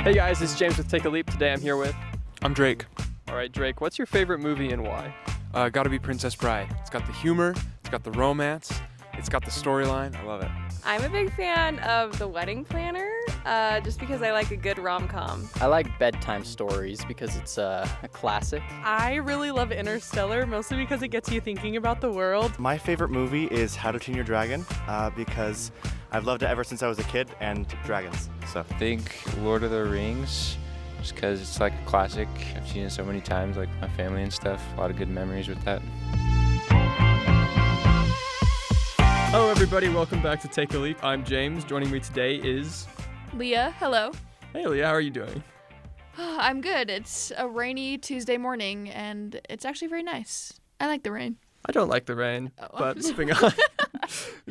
Hey guys, it's James with Take a Leap. Today I'm here with... I'm Drake. All right, Drake, what's your favorite movie and why? Gotta be Princess Bride. It's got the humor, it's got the romance, it's got the storyline. I love it. I'm a big fan of The Wedding Planner, just because I like a good rom-com. I like bedtime stories because it's a classic. I really love Interstellar, mostly because it gets you thinking about the world. My favorite movie is How to Train Your Dragon, because I've loved it ever since I was a kid, and dragons. So I think Lord of the Rings, just because it's like a classic. I've seen it so many times, like my family and stuff. A lot of good memories with that. Hello everybody, welcome back to Take a Leap. I'm James. Joining me today is... Leah, hello. Hey Leah, how are you doing? I'm good. It's a rainy Tuesday morning, and it's actually very nice. I like the rain. I don't like the rain, but moving on.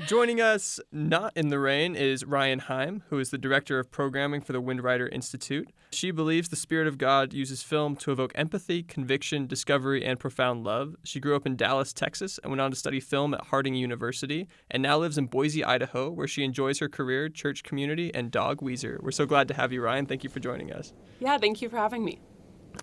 Joining us not in the rain is Ryann Heim, who is the Director of Programming for the Windrider Institute. She believes the Spirit of God uses film to evoke empathy, conviction, discovery, and profound love. She grew up in Dallas, Texas, and went on to study film at Harding University, and now lives in Boise, Idaho, where she enjoys her career, church community, and dog Weezer. We're so glad to have you, Ryann. Thank you for joining us. Yeah, thank you for having me.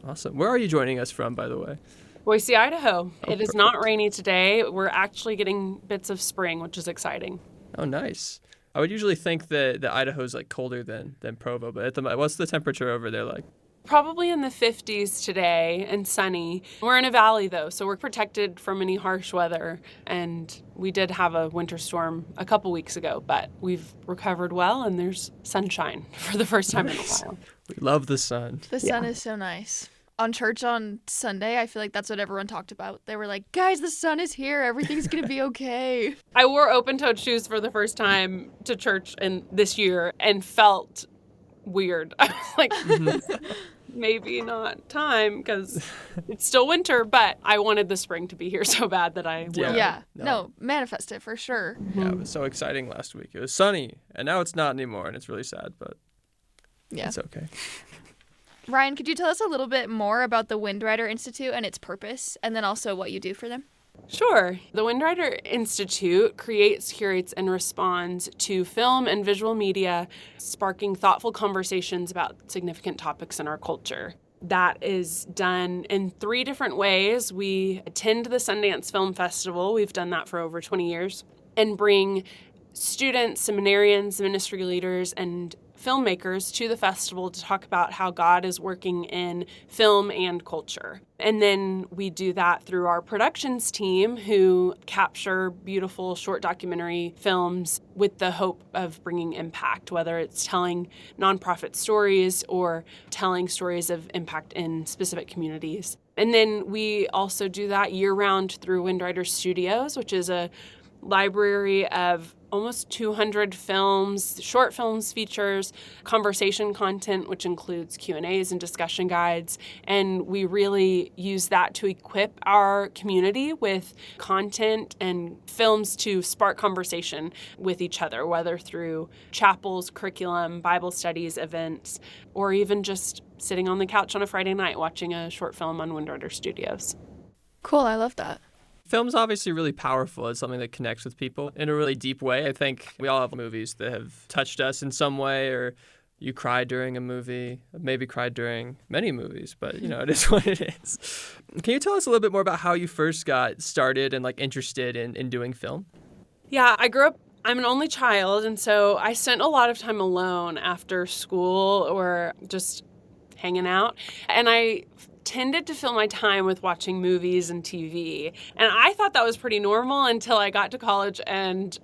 Awesome. Where are you joining us from, by the way? Boise, Idaho. It is not rainy today. We're actually getting bits of spring, which is exciting. Oh, nice. I would usually think that Idaho's like colder than Provo, but what's the temperature over there like? Probably in the 50s today and sunny. We're in a valley though, so we're protected from any harsh weather. And we did have a winter storm a couple weeks ago, but we've recovered well and there's sunshine for the first time in a while. We love the sun. The sun is so nice. On church on Sunday, I feel like that's what everyone talked about. They were like, guys, the sun is here. Everything's going to be okay. I wore open-toed shoes for the first time to church this year and felt weird. I was like, maybe not time because it's still winter, but I wanted the spring to be here so bad that I will. Yeah. No, manifest it for sure. Yeah, it was so exciting last week. It was sunny, and now it's not anymore, and it's really sad, but it's okay. Ryann, could you tell us a little bit more about the Windrider Institute and its purpose, and then also what you do for them? Sure. The Windrider Institute creates, curates, and responds to film and visual media, sparking thoughtful conversations about significant topics in our culture. That is done in 3 different ways. We attend the Sundance Film Festival. We've done that for over 20 years, and bring students, seminarians, ministry leaders, and filmmakers to the festival to talk about how God is working in film and culture. And then we do that through our productions team who capture beautiful short documentary films with the hope of bringing impact, whether it's telling nonprofit stories or telling stories of impact in specific communities. And then we also do that year-round through Windrider Studios, which is a library of almost 200 films, short films, features, conversation content, which includes Q&As and discussion guides. And we really use that to equip our community with content and films to spark conversation with each other, whether through chapels, curriculum, Bible studies, events, or even just sitting on the couch on a Friday night watching a short film on Windrider Studios. Cool, I love that. Film's obviously really powerful. It's something that connects with people in a really deep way. I think we all have movies that have touched us in some way, or you cried during a movie, maybe cried during many movies, but it is what it is. Can you tell us a little bit more about how you first got started and interested in doing film? Yeah, I'm an only child, and so I spent a lot of time alone after school or just hanging out. And I tended to fill my time with watching movies and TV. And I thought that was pretty normal until I got to college and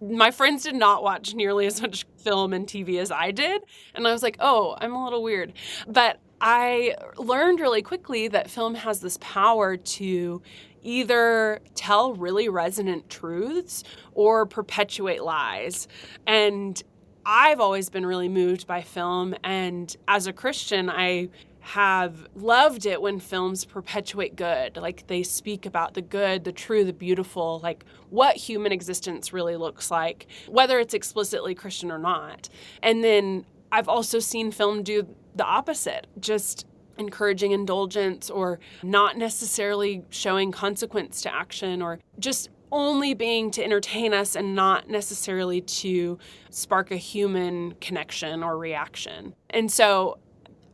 my friends did not watch nearly as much film and TV as I did. And I was like, oh, I'm a little weird. But I learned really quickly that film has this power to either tell really resonant truths or perpetuate lies. And I've always been really moved by film. And as a Christian, I have loved it when films perpetuate good. Like they speak about the good, the true, the beautiful, like what human existence really looks like, whether it's explicitly Christian or not. And then I've also seen film do the opposite, just encouraging indulgence or not necessarily showing consequence to action or just only being to entertain us and not necessarily to spark a human connection or reaction. And so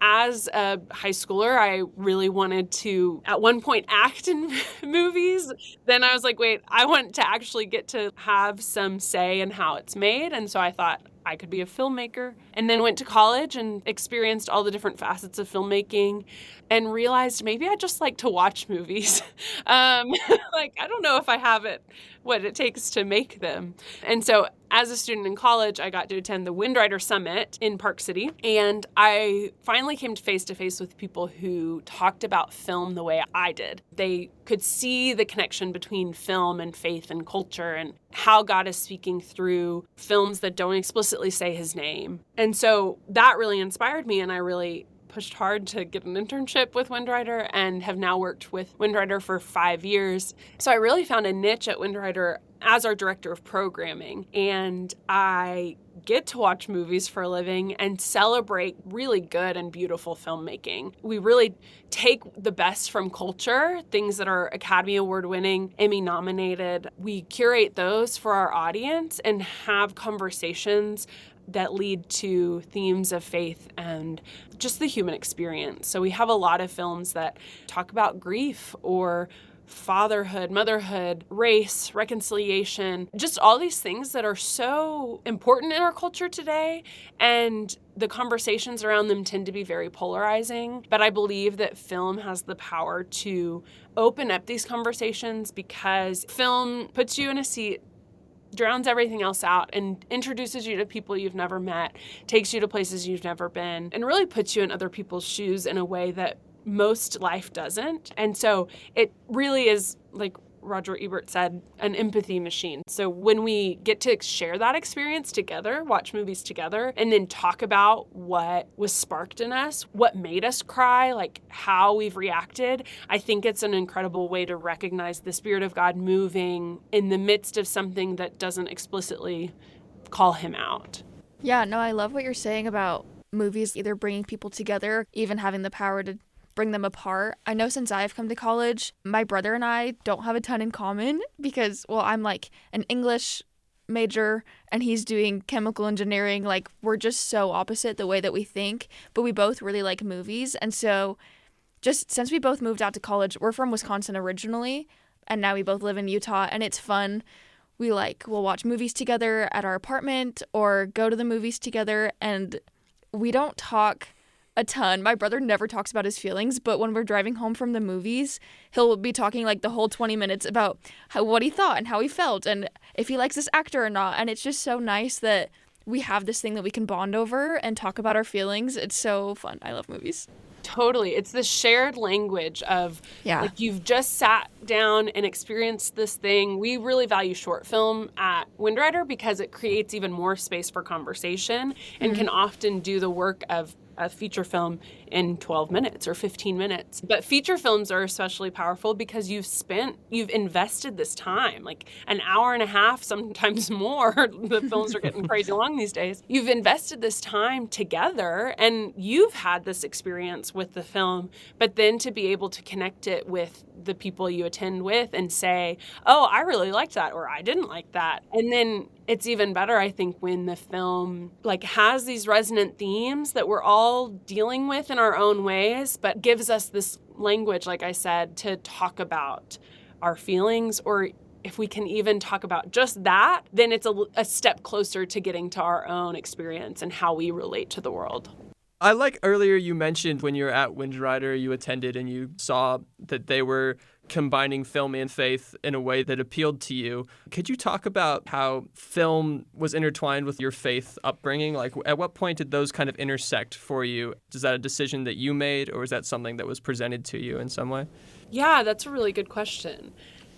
as a high schooler, I really wanted to, at one point, act in movies. Then I was like, wait, I want to actually get to have some say in how it's made. And so I thought I could be a filmmaker. And then went to college and experienced all the different facets of filmmaking and realized maybe I just like to watch movies. Like, I don't know if I have what it takes to make them. And so as a student in college, I got to attend the Windrider Summit in Park City. And I finally came face to face with people who talked about film the way I did. They could see the connection between film and faith and culture and how God is speaking through films that don't explicitly say his name. And so that really inspired me, and I really pushed hard to get an internship with Windrider and have now worked with Windrider for 5 years. So I really found a niche at Windrider as our director of programming, and I get to watch movies for a living and celebrate really good and beautiful filmmaking. We really take the best from culture, things that are Academy Award winning, Emmy nominated. We curate those for our audience and have conversations that lead to themes of faith and just the human experience. So we have a lot of films that talk about grief or fatherhood, motherhood, race, reconciliation, just all these things that are so important in our culture today. And the conversations around them tend to be very polarizing. But I believe that film has the power to open up these conversations because film puts you in a seat, drowns everything else out, and introduces you to people you've never met, takes you to places you've never been, and really puts you in other people's shoes in a way that most life doesn't. And so it really is, like Roger Ebert said, an empathy machine. So when we get to share that experience together, watch movies together, and then talk about what was sparked in us, what made us cry, like how we've reacted, I think it's an incredible way to recognize the Spirit of God moving in the midst of something that doesn't explicitly call him out. Yeah, no, I love what you're saying about movies either bringing people together, even having the power to bring them apart. I know since I've come to college, my brother and I don't have a ton in common because, well, I'm like an English major and he's doing chemical engineering. Like, we're just so opposite the way that we think, but we both really like movies. And so just since we both moved out to college, we're from Wisconsin originally, and now we both live in Utah, and it's fun. We'll watch movies together at our apartment or go to the movies together, and we don't talk a ton. My brother never talks about his feelings, but when we're driving home from the movies, he'll be talking like the whole 20 minutes about what he thought and how he felt and if he likes this actor or not. And it's just so nice that we have this thing that we can bond over and talk about our feelings. It's so fun. I love movies. Totally. It's the shared language of, like, you've just sat down and experienced this thing. We really value short film at Windrider because it creates even more space for conversation and can often do the work of a feature film in 12 minutes or 15 minutes. But feature films are especially powerful because you've invested this time, like an hour and a half, sometimes more. The films are getting crazy long these days. You've invested this time together and you've had this experience with the film, but then to be able to connect it with the people you attend with and say, oh, I really liked that, or I didn't like that. And then it's even better, I think, when the film has these resonant themes that we're all dealing with in our own ways, but gives us this language, like I said, to talk about our feelings, or if we can even talk about just that, then it's a step closer to getting to our own experience and how we relate to the world. I like earlier you mentioned when you were at Windrider, you attended and you saw that they were combining film and faith in a way that appealed to you. Could you talk about how film was intertwined with your faith upbringing? Like, at what point did those kind of intersect for you? Is that a decision that you made, or is that something that was presented to you in some way? Yeah, that's a really good question.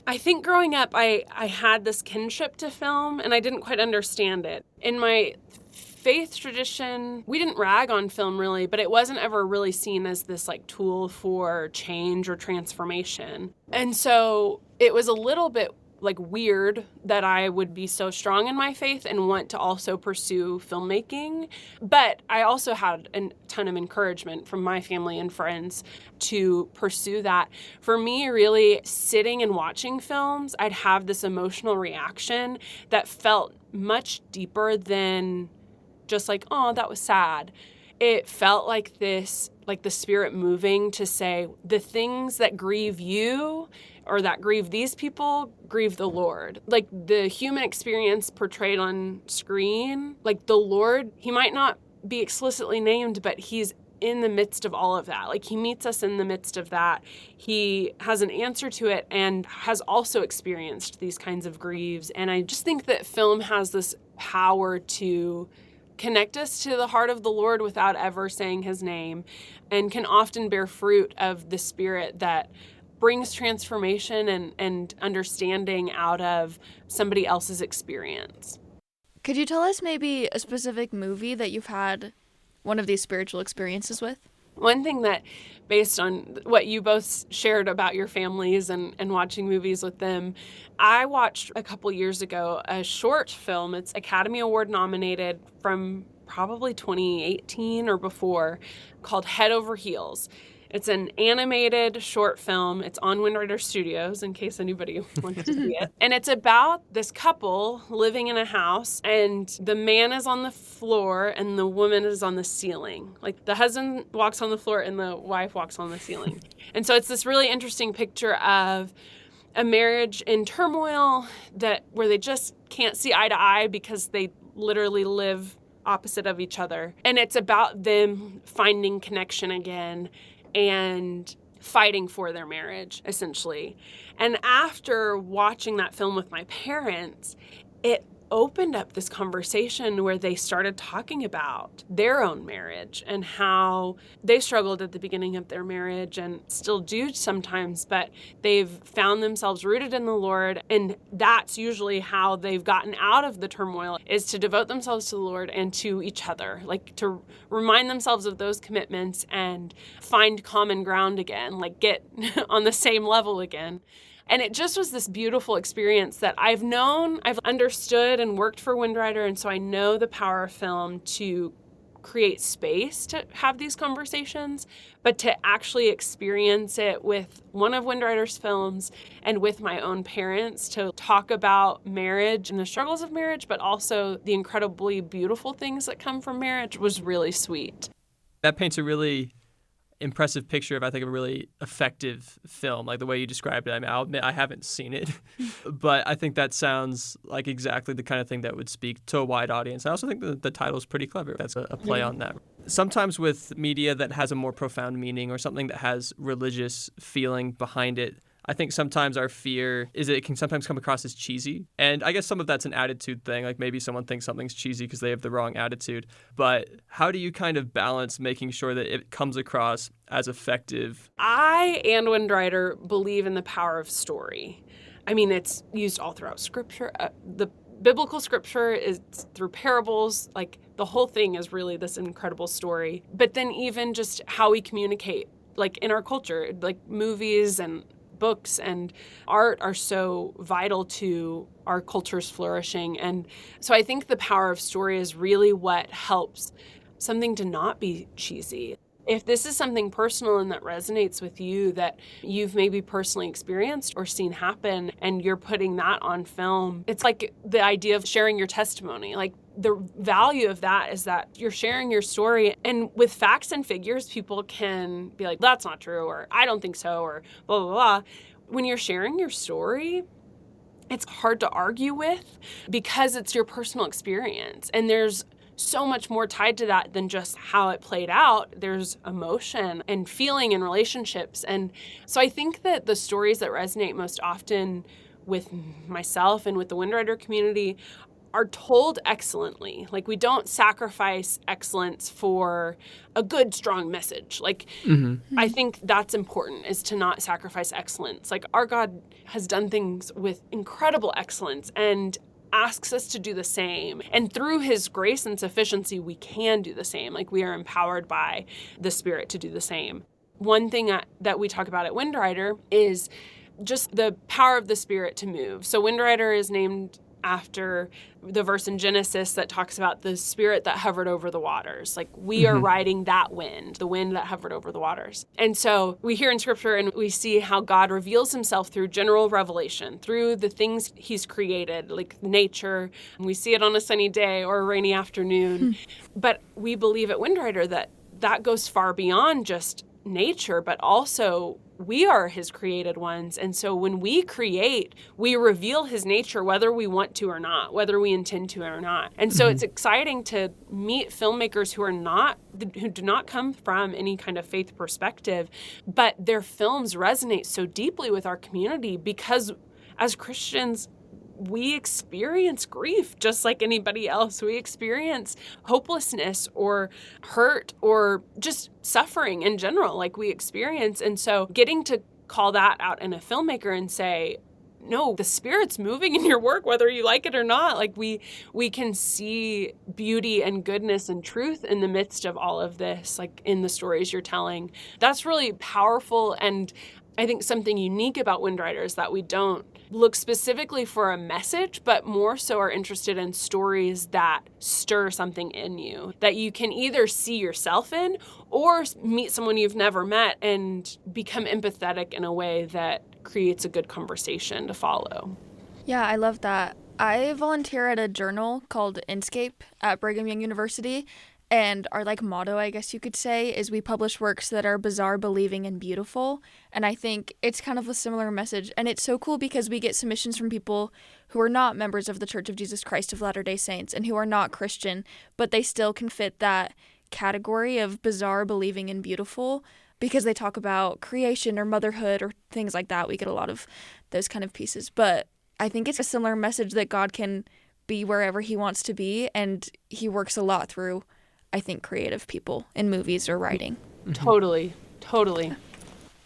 I think growing up, I had this kinship to film, and I didn't quite understand it. In my faith tradition, we didn't rag on film really, but it wasn't ever really seen as this tool for change or transformation. And so it was a little bit like weird that I would be so strong in my faith and want to also pursue filmmaking. But I also had a ton of encouragement from my family and friends to pursue that. For me, really sitting and watching films, I'd have this emotional reaction that felt much deeper than just like, oh, that was sad. It felt like this, like the Spirit moving to say, the things that grieve you or that grieve these people, grieve the Lord. Like the human experience portrayed on screen, like the Lord, he might not be explicitly named, but he's in the midst of all of that. Like he meets us in the midst of that. He has an answer to it and has also experienced these kinds of grieves. And I just think that film has this power to connect us to the heart of the Lord without ever saying his name, and can often bear fruit of the Spirit that brings transformation and understanding out of somebody else's experience. Could you tell us maybe a specific movie that you've had one of these spiritual experiences with? One thing that, based on what you both shared about your families and watching movies with them, I watched a couple years ago a short film. It's Academy Award nominated from probably 2018 or before, called Head Over Heels. It's an animated short film. It's on Windrider Studios, in case anybody wants to see it. And it's about this couple living in a house, and the man is on the floor and the woman is on the ceiling. Like the husband walks on the floor and the wife walks on the ceiling. And so it's this really interesting picture of a marriage in turmoil where they just can't see eye to eye because they literally live opposite of each other. And it's about them finding connection again and fighting for their marriage, essentially. And after watching that film with my parents, it opened up this conversation where they started talking about their own marriage and how they struggled at the beginning of their marriage and still do sometimes, but they've found themselves rooted in the Lord. And that's usually how they've gotten out of the turmoil, is to devote themselves to the Lord and to each other, like to remind themselves of those commitments and find common ground again, like get on the same level again. And it just was this beautiful experience that I've understood and worked for Windrider, and so I know the power of film to create space to have these conversations, but to actually experience it with one of Windrider's films and with my own parents to talk about marriage and the struggles of marriage, but also the incredibly beautiful things that come from marriage was really sweet. That paints a really impressive picture of, I think, a really effective film, like the way you described it. I mean, I'll admit I haven't seen it, but I think that sounds like exactly the kind of thing that would speak to a wide audience. I also think the title is pretty clever. That's a play on that. Sometimes with media that has a more profound meaning or something that has religious feeling behind it, I think sometimes our fear is that it can sometimes come across as cheesy. And I guess some of that's an attitude thing. Like maybe someone thinks something's cheesy because they have the wrong attitude. But how do you kind of balance making sure that it comes across as effective? I and Windrider believe in the power of story. I mean, it's used all throughout Scripture. The biblical Scripture is through parables. Like the whole thing is really this incredible story. But then even just how we communicate, like in our culture, like movies and books and art are so vital to our culture's flourishing. And so I think the power of story is really what helps something to not be cheesy. If this is something personal and that resonates with you, that you've maybe personally experienced or seen happen, and you're putting that on film, it's like the idea of sharing your testimony. Like the value of that is that you're sharing your story, and with facts and figures, people can be like, that's not true, or I don't think so, or blah, blah, blah. When you're sharing your story, it's hard to argue with because it's your personal experience. And there's so much more tied to that than just how it played out. There's emotion and feeling and relationships. And so I think that the stories that resonate most often with myself and with the Windrider community are told excellently. Like we don't sacrifice excellence for a good, strong message. Like I think that's important, is to not sacrifice excellence. Like our God has done things with incredible excellence and asks us to do the same. And through his grace and sufficiency, we can do the same. Like we are empowered by the Spirit to do the same. One thing that we talk about at Windrider is just the power of the Spirit to move. So Windrider is named after the verse in Genesis that talks about the Spirit that hovered over the waters. Like we are riding that wind, the wind that hovered over the waters. And so we hear in Scripture and we see how God reveals himself through general revelation, through the things he's created, like nature. And we see it on a sunny day or a rainy afternoon. But we believe at Windrider that goes far beyond just nature, but also we are his created ones. And so when we create, we reveal his nature, whether we want to or not, whether we intend to or not. And so it's exciting to meet filmmakers who do not come from any kind of faith perspective, but their films resonate so deeply with our community because as Christians, we experience grief just like anybody else. We experience hopelessness or hurt or just suffering in general, like we experience. And so getting to call that out in a filmmaker and say, no, the Spirit's moving in your work, whether you like it or not. Like we can see beauty and goodness and truth in the midst of all of this, like in the stories you're telling. That's really powerful. And I think something unique about Windrider is that we don't look specifically for a message, but more so are interested in stories that stir something in you, that you can either see yourself in or meet someone you've never met and become empathetic in a way that creates a good conversation to follow. Yeah, I love that. I volunteer at a journal called Intersect at Brigham Young University. And our motto, I guess you could say, is we publish works that are bizarre, believing, and beautiful. And I think it's kind of a similar message. And it's so cool because we get submissions from people who are not members of the Church of Jesus Christ of Latter-day Saints and who are not Christian, but they still can fit that category of bizarre, believing, and beautiful because they talk about creation or motherhood or things like that. We get a lot of those kind of pieces. But I think it's a similar message that God can be wherever he wants to be, and he works a lot through, I think, creative people in movies or writing. Totally.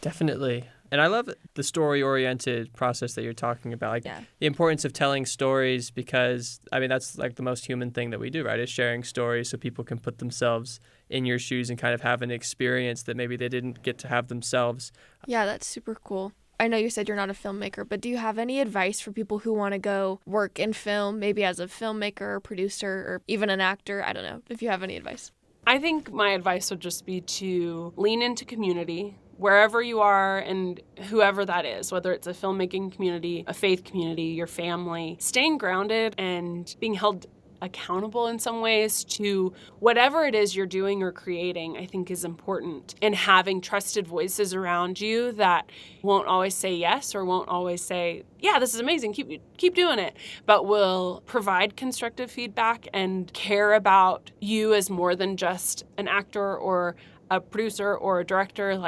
Definitely. And I love the story-oriented process that you're talking about, the importance of telling stories because, that's the most human thing that we do, right, is sharing stories so people can put themselves in your shoes and kind of have an experience that maybe they didn't get to have themselves. Yeah, that's super cool. I know you said you're not a filmmaker, but do you have any advice for people who want to go work in film, maybe as a filmmaker or producer or even an actor? I don't know if you have any advice. I think my advice would just be to lean into community, wherever you are and whoever that is, whether it's a filmmaking community, a faith community, your family, staying grounded and being held accountable in some ways to whatever it is you're doing or creating, I think is important. And having trusted voices around you that won't always say yes or won't always say, yeah, this is amazing, keep doing it, but will provide constructive feedback and care about you as more than just an actor or a producer or a director,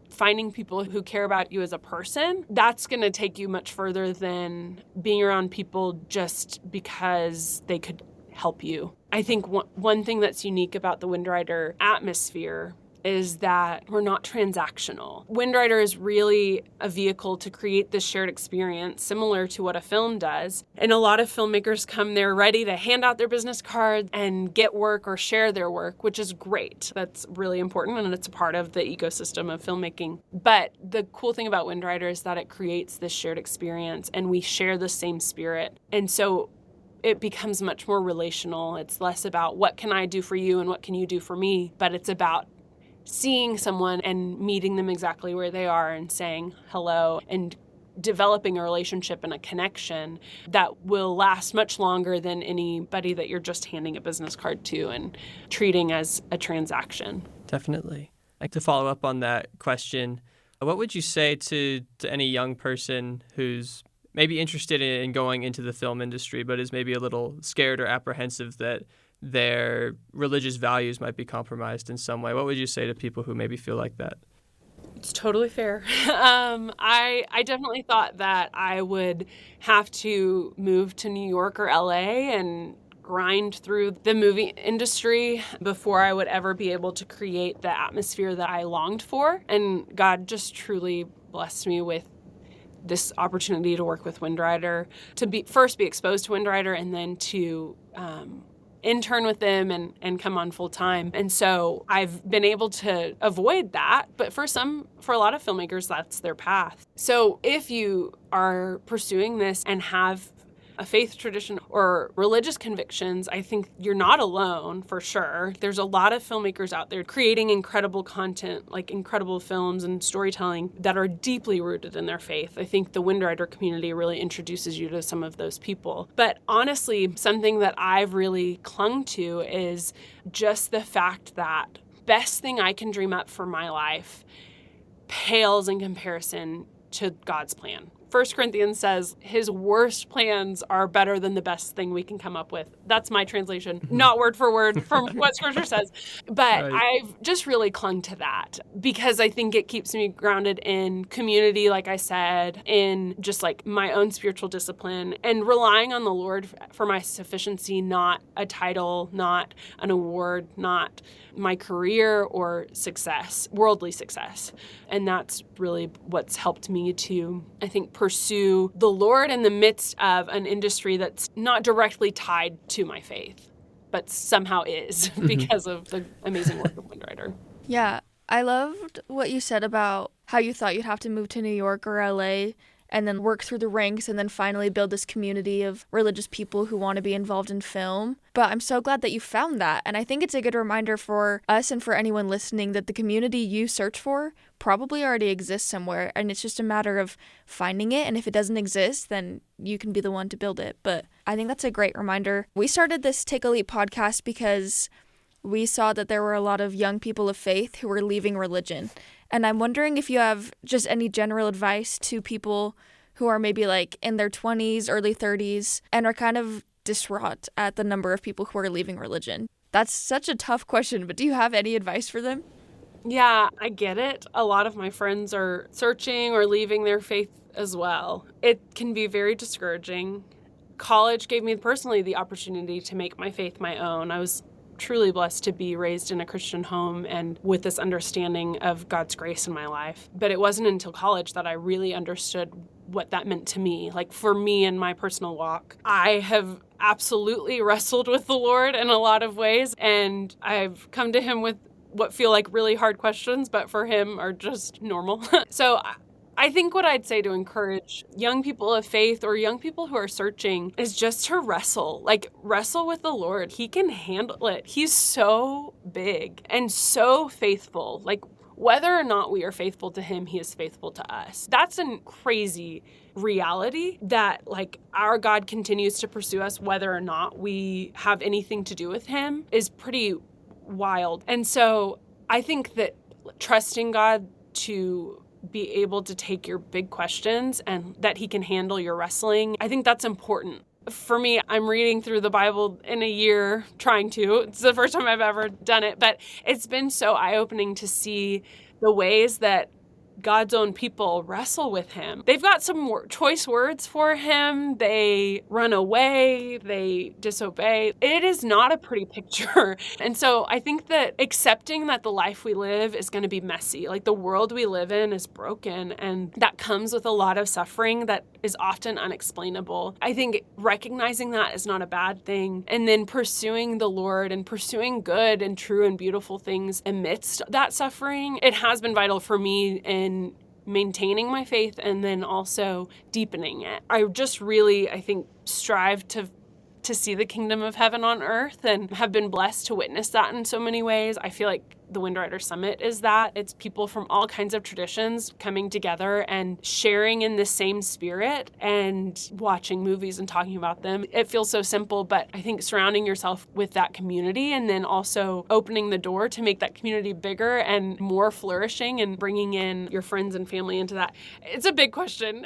finding people who care about you as a person, that's going to take you much further than being around people just because they could help you. I think one thing that's unique about the Windrider atmosphere is that we're not transactional. Windrider is really a vehicle to create this shared experience similar to what a film does. And a lot of filmmakers come there ready to hand out their business cards and get work or share their work, which is great. That's really important and it's a part of the ecosystem of filmmaking. But the cool thing about Windrider is that it creates this shared experience and we share the same spirit. And so it becomes much more relational. It's less about what can I do for you and what can you do for me, but it's about seeing someone and meeting them exactly where they are and saying hello and developing a relationship and a connection that will last much longer than anybody that you're just handing a business card to and treating as a transaction. Definitely. To follow up on that question, what would you say to any young person who's maybe interested in going into the film industry but is maybe a little scared or apprehensive that their religious values might be compromised in some way? What would you say to people who maybe feel like that? It's totally fair. I definitely thought that I would have to move to New York or LA and grind through the movie industry before I would ever be able to create the atmosphere that I longed for. And God just truly blessed me with this opportunity to work with Windrider, to first be exposed to Windrider and then to intern with them and come on full time. And so I've been able to avoid that. But for a lot of filmmakers, that's their path. So if you are pursuing this and have a faith tradition or religious convictions, I think you're not alone for sure. There's a lot of filmmakers out there creating incredible content, like incredible films and storytelling that are deeply rooted in their faith. I think the Windrider community really introduces you to some of those people. But honestly, something that I've really clung to is just the fact that best thing I can dream up for my life pales in comparison to God's plan. 1 Corinthians says his worst plans are better than the best thing we can come up with. That's my translation, not word for word from what scripture says. But right. I've just really clung to that because I think it keeps me grounded in community, like I said, in just like my own spiritual discipline and relying on the Lord for my sufficiency, not a title, not an award, not my career or success, worldly success. And that's really what's helped me to, I think, pursue the Lord in the midst of an industry that's not directly tied to my faith, but somehow is because of the amazing work of Windrider. Yeah, I loved what you said about how you thought you'd have to move to New York or LA and then work through the ranks and then finally build this community of religious people who want to be involved in film. But I'm so glad that you found that. And I think it's a good reminder for us and for anyone listening that the community you search for probably already exists somewhere. And it's just a matter of finding it. And if it doesn't exist, then you can be the one to build it. But I think that's a great reminder. We started this Take a Leap podcast because we saw that there were a lot of young people of faith who were leaving religion. And I'm wondering if you have just any general advice to people who are maybe like in their 20s, early 30s, and are kind of distraught at the number of people who are leaving religion. That's such a tough question, but do you have any advice for them? Yeah, I get it. A lot of my friends are searching or leaving their faith as well. It can be very discouraging. College gave me personally the opportunity to make my faith my own. I was truly blessed to be raised in a Christian home and with this understanding of God's grace in my life. But it wasn't until college that I really understood what that meant to me. Like for me in my personal walk, I have absolutely wrestled with the Lord in a lot of ways, and I've come to him with what feel like really hard questions, but for him are just normal. So I think what I'd say to encourage young people of faith or young people who are searching is just to wrestle with the Lord. He can handle it. He's so big and so faithful. Like whether or not we are faithful to him, he is faithful to us. That's a crazy reality that like our God continues to pursue us whether or not we have anything to do with him is pretty wild. And so I think that trusting God to be able to take your big questions and that he can handle your wrestling, I think that's important. For me, I'm reading through the Bible in a year, trying to. It's the first time I've ever done it, but it's been so eye-opening to see the ways that God's own people wrestle with him. They've got some choice words for him. They run away. They disobey. It is not a pretty picture. And so I think that accepting that the life we live is going to be messy, like the world we live in is broken, and that comes with a lot of suffering that is often unexplainable. I think recognizing that is not a bad thing, and then pursuing the Lord and pursuing good and true and beautiful things amidst that suffering, it has been vital for me in maintaining my faith and then also deepening it. I just really, I think, strive to see the kingdom of heaven on earth and have been blessed to witness that in so many ways. I feel like the Windrider Summit is that. It's people from all kinds of traditions coming together and sharing in the same spirit and watching movies and talking about them. It feels so simple, but I think surrounding yourself with that community and then also opening the door to make that community bigger and more flourishing and bringing in your friends and family into that. It's a big question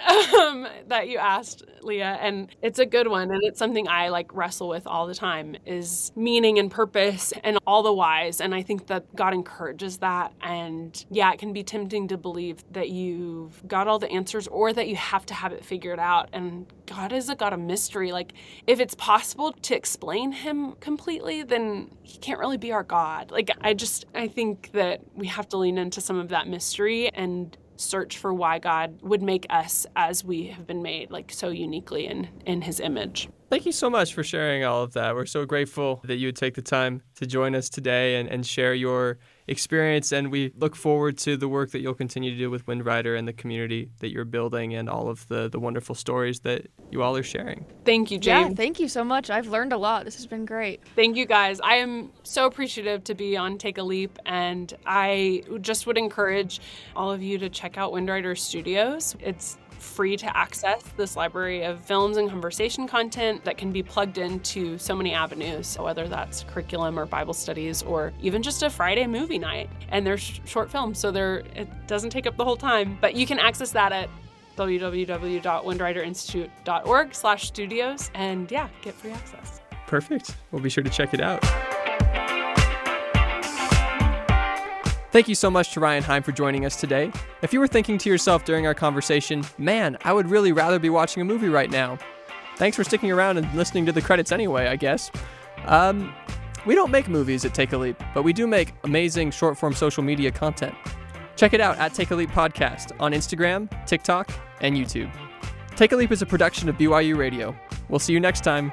that you asked, Leah, and it's a good one. And it's something I wrestle with all the time is meaning and purpose and all the whys. And I think that God encourages that. And yeah, it can be tempting to believe that you've got all the answers or that you have to have it figured out. And God is a God of mystery. Like if it's possible to explain him completely, then he can't really be our God. I think that we have to lean into some of that mystery and search for why God would make us as we have been made, so uniquely in his image. Thank you so much for sharing all of that. We're so grateful that you would take the time to join us today and share your experience. And we look forward to the work that you'll continue to do with Windrider and the community that you're building and all of the wonderful stories that you all are sharing. Thank you, Jane. Yeah, thank you so much. I've learned a lot. This has been great. Thank you, guys. I am so appreciative to be on Take a Leap, and I just would encourage all of you to check out Windrider Studios. It's free to access this library of films and conversation content that can be plugged into so many avenues, whether that's curriculum or Bible studies or even just a Friday movie night. And they're short films, so it doesn't take up the whole time. But you can access that at www.windriderinstitute.org/studios and get free access. Perfect. We'll be sure to check it out. Thank you so much to Ryann Heim for joining us today. If you were thinking to yourself during our conversation, man, I would really rather be watching a movie right now. Thanks for sticking around and listening to the credits anyway, I guess. We don't make movies at Take a Leap, but we do make amazing short-form social media content. Check it out at Take a Leap Podcast on Instagram, TikTok, and YouTube. Take a Leap is a production of BYU Radio. We'll see you next time.